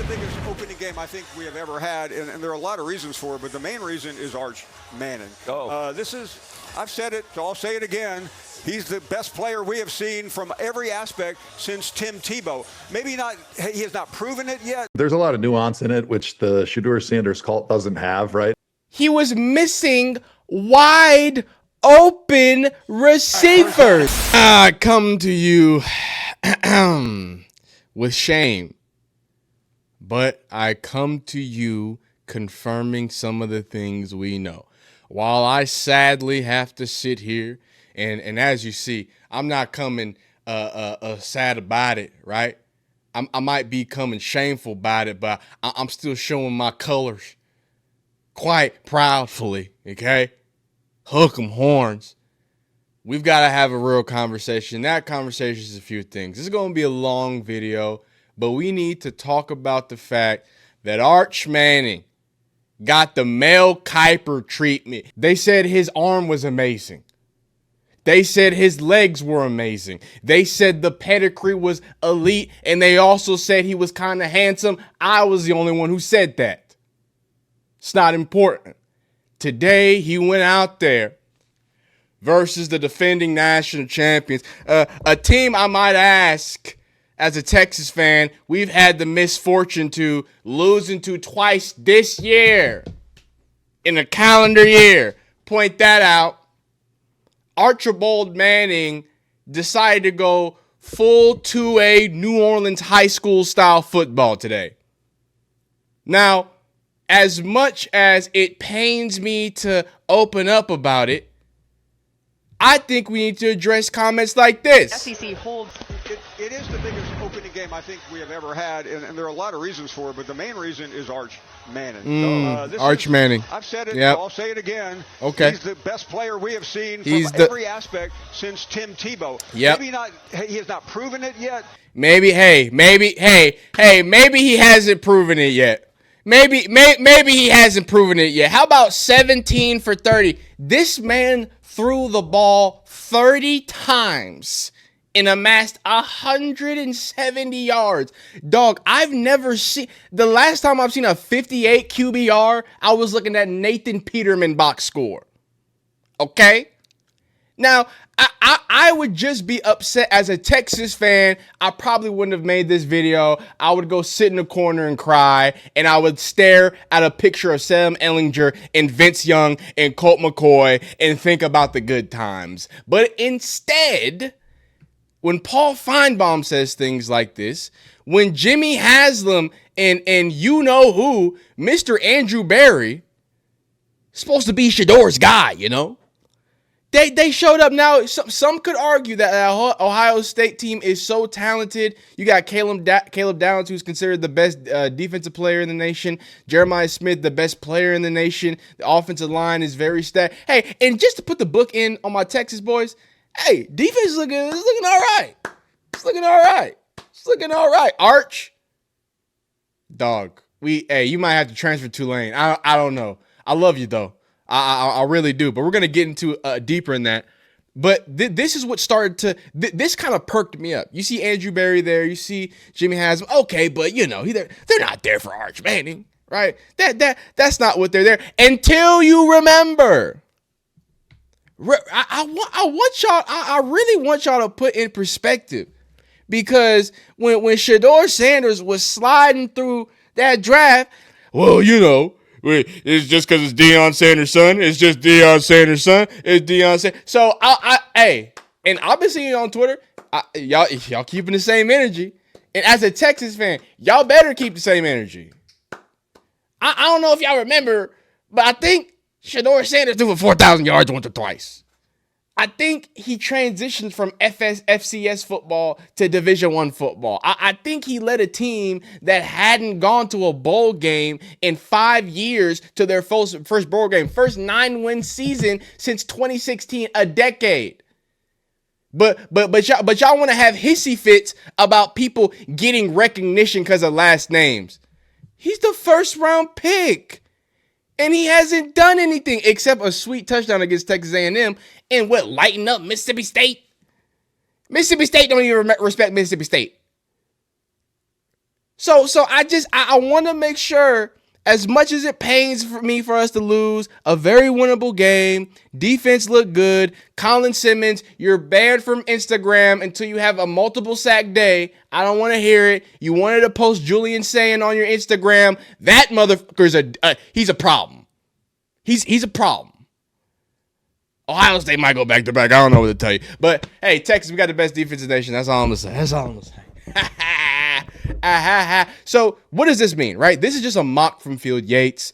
biggest opening game I think we have ever had, and there are a lot of reasons for it, but the main reason is Arch Manning. I've said it, so I'll say it again. He's the best player we have seen from every aspect since Tim Tebow. He has not proven it yet. There's a lot of nuance in it, which the Shedeur Sanders cult doesn't have, right? He was missing wide open receivers. I come to you with shame, but I come to you confirming some of the things we know. While I sadly have to sit here, and as you see, I'm not coming sad about it, right? I might be coming shameful about it, but I'm still showing my colors quite proudly, okay? Hook 'em horns. We've got to have a real conversation. That conversation is a few things. This is going to be a long video, but we need to talk about the fact that Arch Manning got the Mel Kiper treatment. They said his arm was amazing. They said his legs were amazing. They said the pedigree was elite, and they also said he was kind of handsome. I was the only one who said that. It's not important. Today, he went out there versus the defending national champions, a team I might ask, as a Texas fan, we've had the misfortune to losing to twice this year in a calendar year. Point that out. Archibald Manning decided to go full 2A New Orleans high school style football today. Now, as much as it pains me to open up about it, I think we need to address comments like this. SEC holds. It is the biggest opening game I think we have ever had, and there are a lot of reasons for it, but the main reason is Arch Manning. Arch Manning. I've said it, yep. I'll say it again. Okay. He's the best player we have seen from every aspect since Tim Tebow. Yep. He has not proven it yet. Maybe he hasn't proven it yet. Maybe he hasn't proven it yet. How about 17 for 30? This man threw the ball 30 times and amassed 170 yards. Dog, I've never seen, the last time I've seen a 58 QBR, I was looking at Nathan Peterman box score. Okay? Now, I would just be upset as a Texas fan. I probably wouldn't have made this video. I would go sit in the corner and cry, and I would stare at a picture of Sam Ehlinger and Vince Young and Colt McCoy and think about the good times. But instead, when Paul Feinbaum says things like this, when Jimmy Haslam and you know who, Mr. Andrew Berry, supposed to be Shedeur's guy, you know? They showed up. Now, some could argue that the Ohio State team is so talented. You got Caleb Downs, who's considered the best defensive player in the nation. Jeremiah Smith, the best player in the nation. The offensive line is very stacked. Hey, and just to put the book in on my Texas boys, hey, defense is looking all right. It's looking all right. Arch, dog, you might have to transfer to Tulane. I don't know. I love you though. I really do, but we're going to get into deeper in that. But this is what started to, this kind of perked me up. You see Andrew Berry there, you see Jimmy Haslam. Okay, but you know, they're not there for Arch Manning, right? That's not what they're there. Until you remember. I really want y'all to put in perspective, because when Shedeur Sanders was sliding through that draft, well, you know, it's just because it's Deion Sanders' son. It's just Deion Sanders' son. It's Deion Sanders. So, and I've been seeing it on Twitter. Y'all keeping the same energy. And as a Texas fan, y'all better keep the same energy. I don't know if y'all remember, but I think Shedeur Sanders threw for 4,000 yards once or twice. I think he transitioned from FCS football to Division I football. I think he led a team that hadn't gone to a bowl game in 5 years to their first bowl game. First 9-win season since 2016, a decade. But y'all want to have hissy fits about people getting recognition because of last names. He's the first round pick. And he hasn't done anything except a sweet touchdown against Texas A&M and lighten up Mississippi State. Mississippi State don't even respect Mississippi State. So I want to make sure, as much as it pains for us to lose a very winnable game, defense looked good. Colin Simmons, you're banned from Instagram until you have a multiple sack day. I don't want to hear it. You wanted to post Julian saying on your Instagram. That motherfucker's he's a problem. He's a problem. Ohio State might go back to back. I don't know what to tell you. But hey, Texas, we got the best defense in the nation. That's all I'm gonna say. So what does this mean, right? This is just a mock from Field Yates.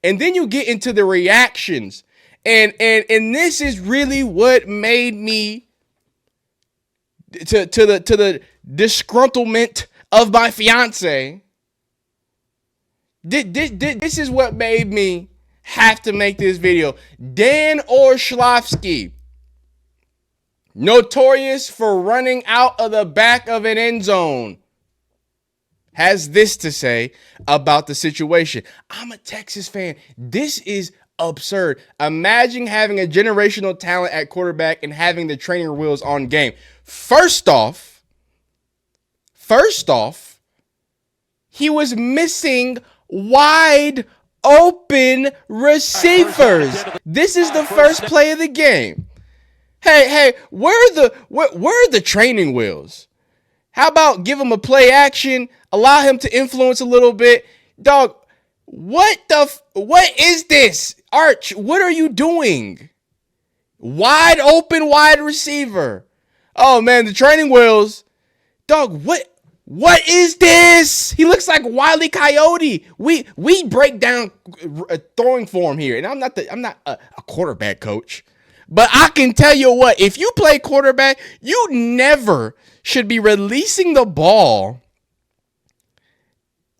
And then you get into the reactions. And this is really what made me to the disgruntlement of my fiance. This is what made me have to make this video. Dan Orlovsky, notorious for running out of the back of an end zone, has this to say about the situation. I'm a Texas fan. This is absurd. Imagine having a generational talent at quarterback and having the training wheels on game. First off, he was missing wide open receivers. This is the first play of the game. Hey, where are the training wheels? How about give him a play action, allow him to influence a little bit? Dog, what is this? Arch, what are you doing? Wide open wide receiver. Oh man, the training wheels. Dog, what is this? He looks like Wile E. Coyote. We break down throwing form here, and I'm not a quarterback coach, but I can tell you what: if you play quarterback, you never should be releasing the ball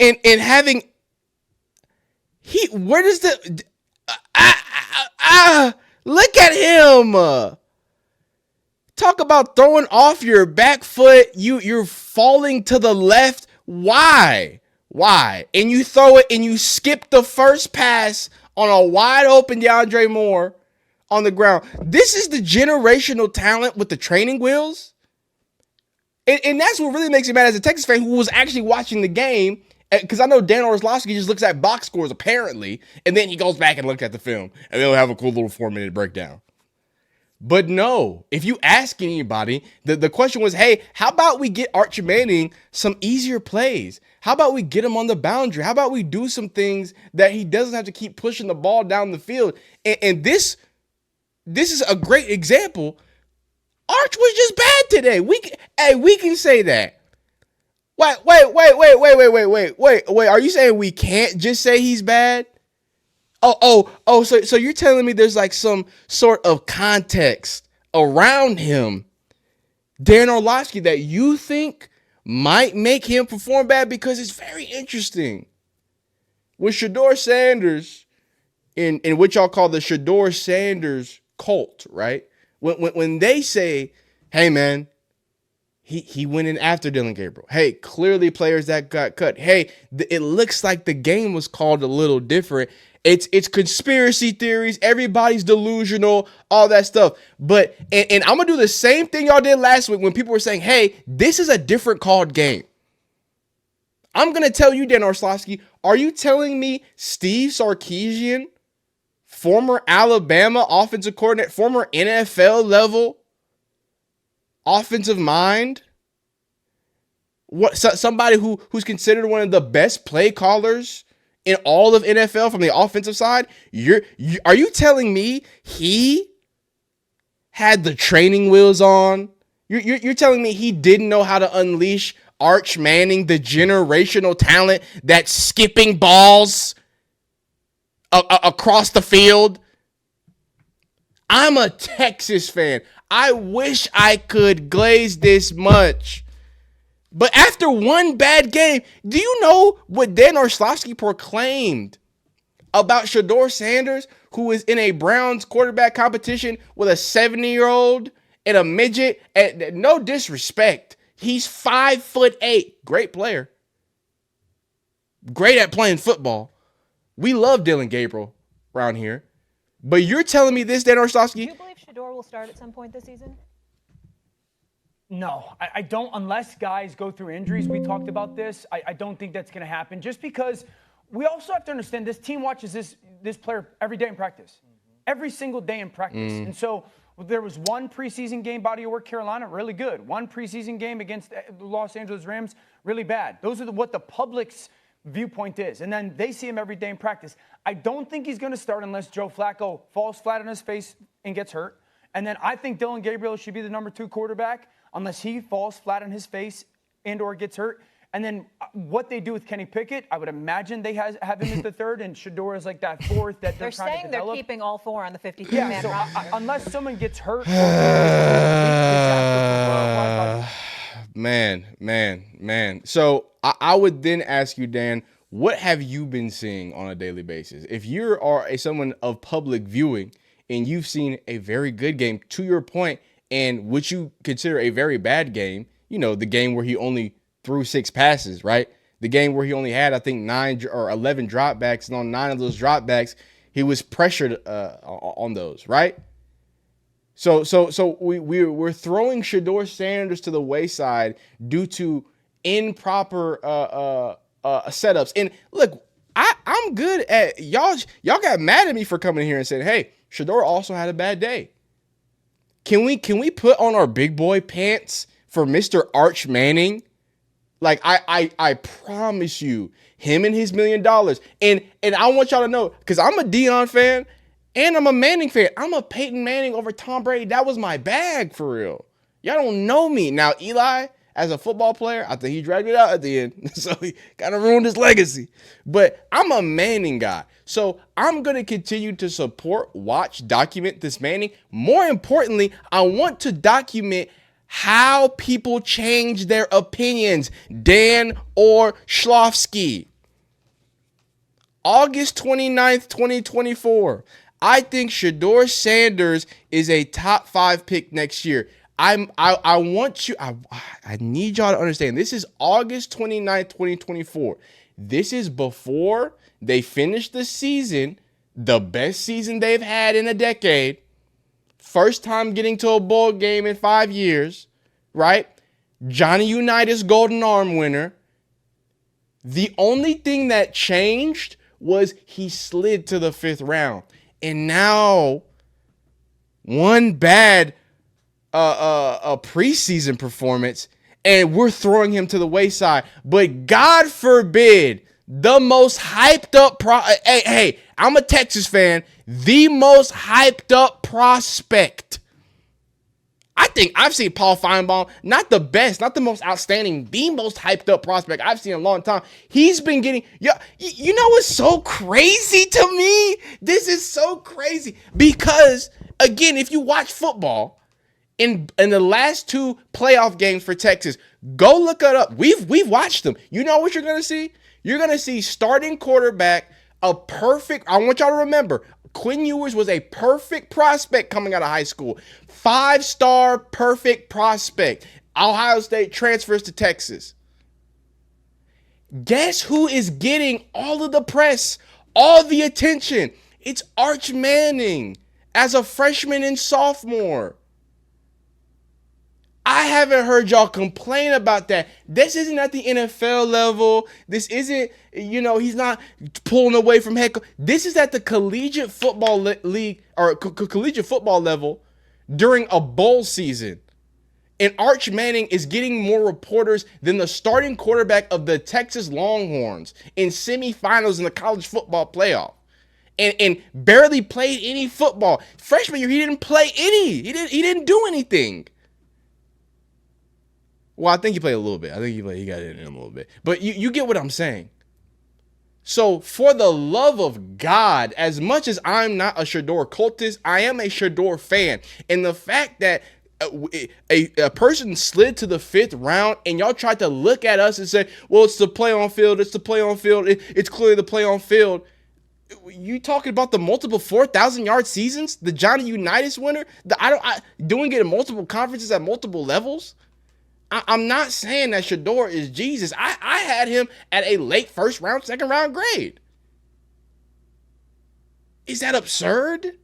and having where does the look at him. Talk about throwing off your back foot. You're falling to the left. Why? And you throw it and you skip the first pass on a wide open DeAndre Moore on the ground. This is the generational talent with the training wheels. And that's what really makes me mad as a Texas fan who was actually watching the game. Because I know Dan Orlovsky just looks at box scores apparently, and then he goes back and looks at the film, and they'll have a cool little 4-minute breakdown. But no, if you ask anybody, the question was, hey, how about we get Arch Manning some easier plays? How about we get him on the boundary? How about we do some things that he doesn't have to keep pushing the ball down the field? And this is a great example. Arch was just bad today. We can say that. Wait. Are you saying we can't just say he's bad? So you're telling me there's like some sort of context around him, Dan Orlovsky, that you think might make him perform bad? Because it's very interesting. With Shedeur Sanders, in what y'all call the Shedeur Sanders cult, right? When they say, hey man, he went in after Dylan Gabriel. Hey, clearly players that got cut. Hey, it looks like the game was called a little different. It's conspiracy theories. Everybody's delusional, all that stuff. But and I'm gonna do the same thing y'all did last week when people were saying, hey, this is a different called game. I'm gonna tell you, Dan Orlovsky, are you telling me Steve Sarkisian, former Alabama offensive coordinator, former NFL level offensive mind, somebody who's considered one of the best play callers in all of NFL from the offensive side, are you telling me he had the training wheels on? You're telling me he didn't know how to unleash Arch Manning, the generational talent that's skipping balls across the field? I'm a Texas fan. I wish I could glaze this much. But after one bad game, do you know what Dan Orlovsky proclaimed about Shedeur Sanders, who is in a Browns quarterback competition with a 70-year-old and a midget? And no disrespect, he's 5'8", great player, great at playing football. We love Dylan Gabriel around here. But you're telling me this, Dan Orlovsky? Do you believe Shedeur will start at some point this season? No, I don't, unless guys go through injuries. We talked about this. I don't think that's going to happen, just because we also have to understand this team watches this player every day in practice, every single day in practice. And so there was one preseason game, body of work, Carolina, really good. One preseason game against the Los Angeles Rams, really bad. Those are what the public's viewpoint is. And then they see him every day in practice. I don't think he's going to start unless Joe Flacco falls flat on his face and gets hurt. And then I think Dylan Gabriel should be the number 2 quarterback unless he falls flat on his face and or gets hurt. And then what they do with Kenny Pickett, I would imagine they have him as the 3rd, and Shedeur is like that 4th that they're trying to develop. They're keeping all 4 on the 53-man roster. Unless someone gets hurt. Man. So I would then ask you, Dan, what have you been seeing on a daily basis? If you are someone of public viewing and you've seen a very good game, to your point, and what you consider a very bad game, the game where he only threw 6 passes, right? The game where he only had, I think, 9 or 11 dropbacks, and on 9 of those dropbacks, he was pressured on those, right? So we're throwing Shedeur Sanders to the wayside due to improper setups. And look, I'm good at y'all got mad at me for coming here and saying, hey, Shedeur also had a bad day. Can we put on our big boy pants for Mr. Arch Manning? Like I promise you, him and his $1 million. And I want y'all to know, because I'm a Deion fan and I'm a Manning fan. I'm a Peyton Manning over Tom Brady. That was my bag for real. Y'all don't know me. Now, Eli, as a football player, I think he dragged it out at the end. So he kind of ruined his legacy. But I'm a Manning guy. So I'm going to continue to support, watch, document this Manning. More importantly, I want to document how people change their opinions. Dan Orlovsky. August 29th, 2024. I think Shedeur Sanders is a top 5 pick next year. I need y'all to understand. This is August 29th, 2024. This is before they finish the season, the best season they've had in a decade. First time getting to a bowl game in 5 years, right? Johnny Unitas Golden Arm winner. The only thing that changed was he slid to the 5th round. And now, one bad a preseason performance, and we're throwing him to the wayside. But God forbid, the most hyped up hey, I'm a Texas fan. The most hyped up prospect. I think I've seen Paul Feinbaum, not the best, not the most outstanding, the most hyped up prospect I've seen in a long time. He's been getting, you know what's so crazy to me? This is so crazy because, again, if you watch football, in the last 2 playoff games for Texas, go look it up. We've watched them. You know what you're going to see? You're going to see starting quarterback, I want y'all to remember, Quinn Ewers was a perfect prospect coming out of high school. 5-star perfect prospect. Ohio State transfers to Texas. Guess who is getting all of the press, all the attention? It's Arch Manning as a freshman and sophomore. I haven't heard y'all complain about that. This isn't at the NFL level. This isn't, he's not pulling away from heck. This is at the collegiate football league or collegiate football level during a bowl season. And Arch Manning is getting more reporters than the starting quarterback of the Texas Longhorns in semifinals in the college football playoff. And barely played any football. Freshman year, he didn't play any. He didn't do anything. Well, I think he played a little bit. I think he got it in him a little bit. But you get what I'm saying. So, for the love of God, as much as I'm not a Shedeur cultist, I am a Shedeur fan. And the fact that a person slid to the 5th round and y'all tried to look at us and say, well, it's the play on field. It's the play on field. It's clearly the play on field. You talking about the multiple 4,000-yard seasons? The Johnny Unitas winner? Doing it in multiple conferences at multiple levels? I'm not saying that Shedeur is Jesus. I had him at a late 1st round, 2nd round grade. Is that absurd?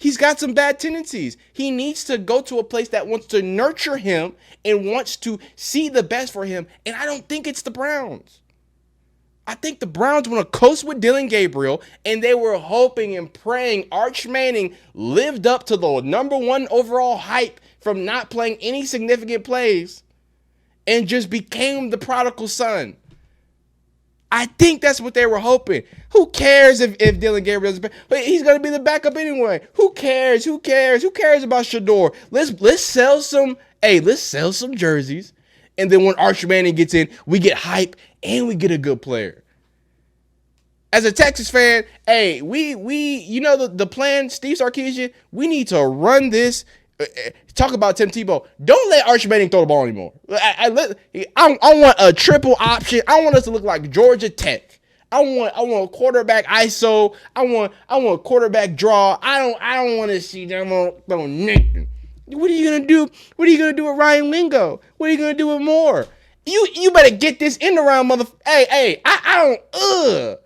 He's got some bad tendencies. He needs to go to a place that wants to nurture him and wants to see the best for him. And I don't think it's the Browns. I think the Browns want to coast with Dylan Gabriel, and they were hoping and praying Arch Manning lived up to the #1 overall hype from not playing any significant plays and just became the prodigal son. I think that's what they were hoping. Who cares if Dylan Gabriel is back? But he's going to be the backup anyway. Who cares? Who cares? Who cares about Shedeur? Let's sell some. Hey, let's sell some jerseys. And then when Arch Manning gets in, we get hype and we get a good player. As a Texas fan, hey, we you know the plan, Steve Sarkisian, we need to run this. Talk about Tim Tebow. Don't let Arch Manning throw the ball anymore. I want a triple option. I want us to look like Georgia Tech. I want quarterback ISO. I want quarterback draw. I don't want to see them throw nothing. What are you gonna do? What are you gonna do with Ryan Lingo? What are you gonna do with Moore? You better get this in the round, mother. Hey, I don't.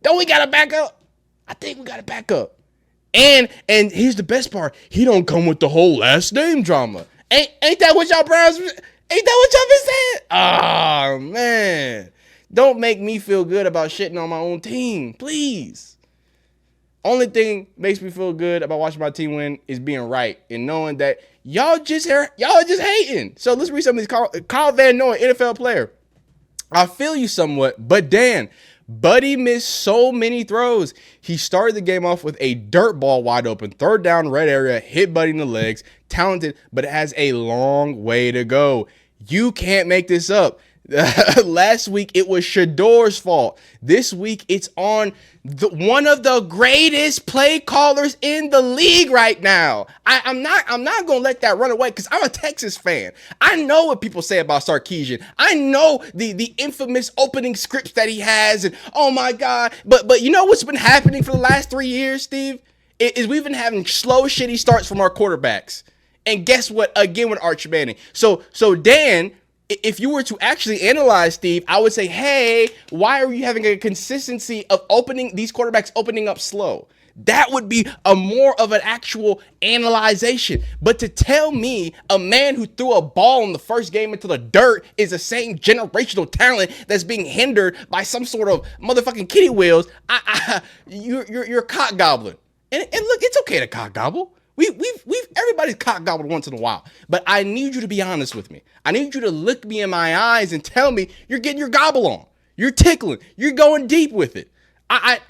Don't we got to back up? I think we got to back up. And here's the best part. He don't come with the whole last name drama. Ain't that what y'all Browns? Ain't that what y'all been saying? Oh, man. Don't make me feel good about shitting on my own team, please. Only thing makes me feel good about watching my team win is being right and knowing that y'all just hating. So let's read some of these. Kyle Van Noy, NFL player. I feel you somewhat, but Dan, Buddy missed so many throws. He started the game off with a dirt ball wide open, third down, red area, hit Buddy in the legs. Talented, but has a long way to go. You can't make this up. Last week, it was Shedeur's fault. This week, it's on one of the greatest play callers in the league right now. I'm not going to let that run away because I'm a Texas fan. I know what people say about Sarkisian. I know the infamous opening scripts that he has. And oh, my God. But you know what's been happening for the last 3 years, Steve? Is we've been having slow, shitty starts from our quarterbacks. And guess what? Again, with Arch Manning. So Dan, if you were to actually analyze, Steve, I would say, hey, why are you having a consistency of these quarterbacks opening up slow? That would be a more of an actual analyzation. But to tell me a man who threw a ball in the first game into the dirt is the same generational talent that's being hindered by some sort of motherfucking kitty wheels, you're cock gobbling. And look, it's okay to cock gobble. Everybody's cock gobbled once in a while, but I need you to be honest with me. I need you to look me in my eyes and tell me you're getting your gobble on. You're tickling. You're going deep with it.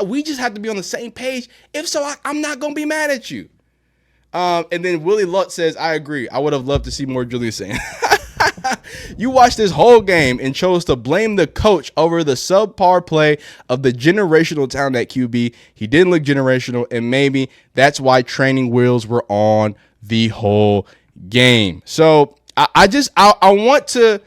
We just have to be on the same page. If so, I'm not going to be mad at you. And then Willie Lutz says, I agree. I would have loved to see more Julius Sanders. You watched this whole game and chose to blame the coach over the subpar play of the generational talent at QB. He didn't look generational, and maybe that's why training wheels were on the whole game. So I want to.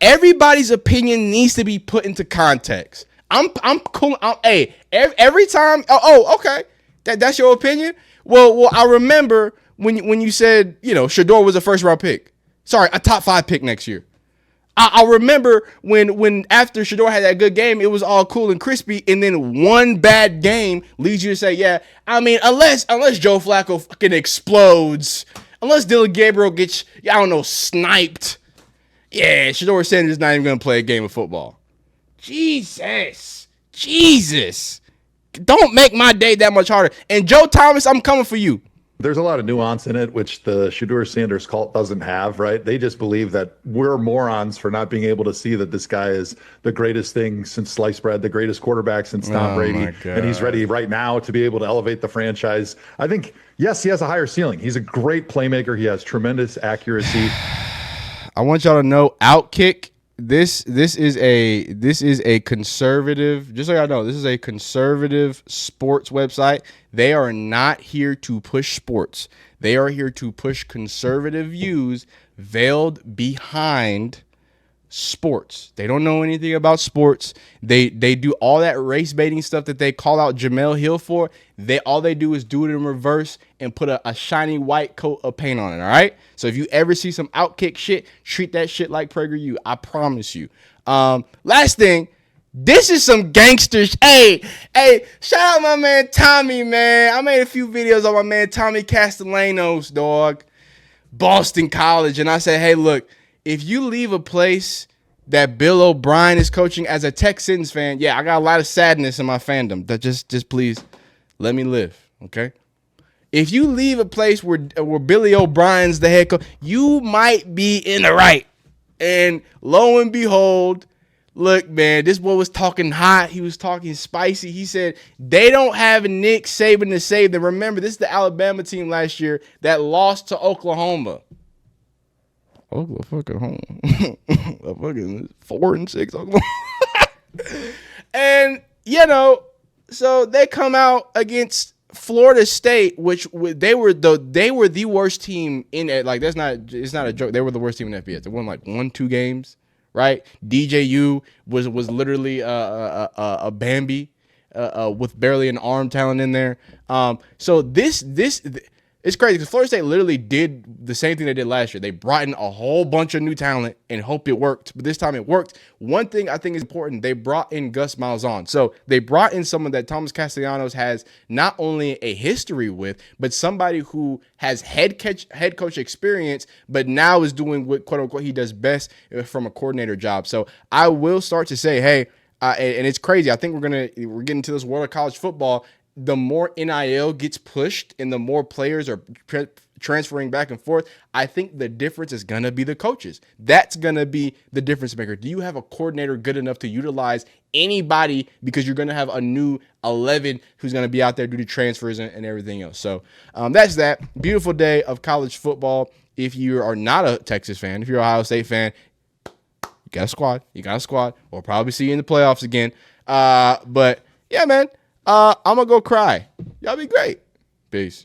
Everybody's opinion needs to be put into context. I'm cool. Hey, every time. Okay, that's your opinion. Well, I remember when you said Shedeur was a first round pick. Sorry, a top 5 pick next year. I remember when after Shedeur had that good game, it was all cool and crispy, and then one bad game leads you to say, yeah, I mean, unless Joe Flacco fucking explodes, unless Dylan Gabriel gets, sniped, yeah, Shedeur Sanders is not even going to play a game of football. Jesus. Don't make my day that much harder. And Joe Thomas, I'm coming for you. There's a lot of nuance in it, which the Shedeur Sanders cult doesn't have, right? They just believe that we're morons for not being able to see that this guy is the greatest thing since sliced bread, the greatest quarterback since Tom Brady, and he's ready right now to be able to elevate the franchise. I think, yes, he has a higher ceiling. He's a great playmaker. He has tremendous accuracy. I want y'all to know, Outkick, this is a conservative, just so y'all know, this is a conservative sports website. They are not here to push sports. They are here to push conservative views veiled behind sports. They don't know anything about sports. They do all that race baiting stuff that they call out Jamel Hill for. All they do is do it in reverse and put a shiny white coat of paint on it. All right. So if you ever see some Outkick shit, treat that shit like PragerU. I promise you. Last thing, This is some gangsters. Hey, shout out my man Tommy, man. I made a few videos on my man Tommy Castellanos, dog. Boston College. And I said, hey, look, if you leave a place that Bill O'Brien is coaching as a Texans fan, yeah, I got a lot of sadness in my fandom. That just please let me live, okay? If you leave a place where Billy O'Brien's the head coach, you might be in the right. And lo and behold, look, man, this boy was talking hot. He was talking spicy. He said they don't have Nick Saban to save them. Remember, this is the Alabama team last year that lost to Oklahoma. Oklahoma. Fucking 4-6 Oklahoma. And, so they come out against Florida State, which they were the worst team in it. Like, it's not a joke. They were the worst team in FBS. They won like 1-2 games, right? DJU was literally a Bambi with barely an arm talent in there. So this it's crazy because Florida State literally did the same thing they did last year. They brought in a whole bunch of new talent and hope it worked. But this time it worked. One thing I think is important, they brought in Gus Malzahn. So they brought in someone that Thomas Castellanos has not only a history with, but somebody who has head coach experience, but now is doing what, quote unquote, he does best from a coordinator job. So I will start to say, hey, and it's crazy. I think we're getting to this world of college football. The more NIL gets pushed and the more players are transferring back and forth, I think the difference is going to be the coaches. That's going to be the difference maker. Do you have a coordinator good enough to utilize anybody, because you're going to have a new 11 who's going to be out there due to transfers and everything else. So that's that. Beautiful day of college football. If you are not a Texas fan, if you're an Ohio State fan, you got a squad. We'll probably see you in the playoffs again. But yeah, man. I'm going to go cry. Y'all be great. Peace.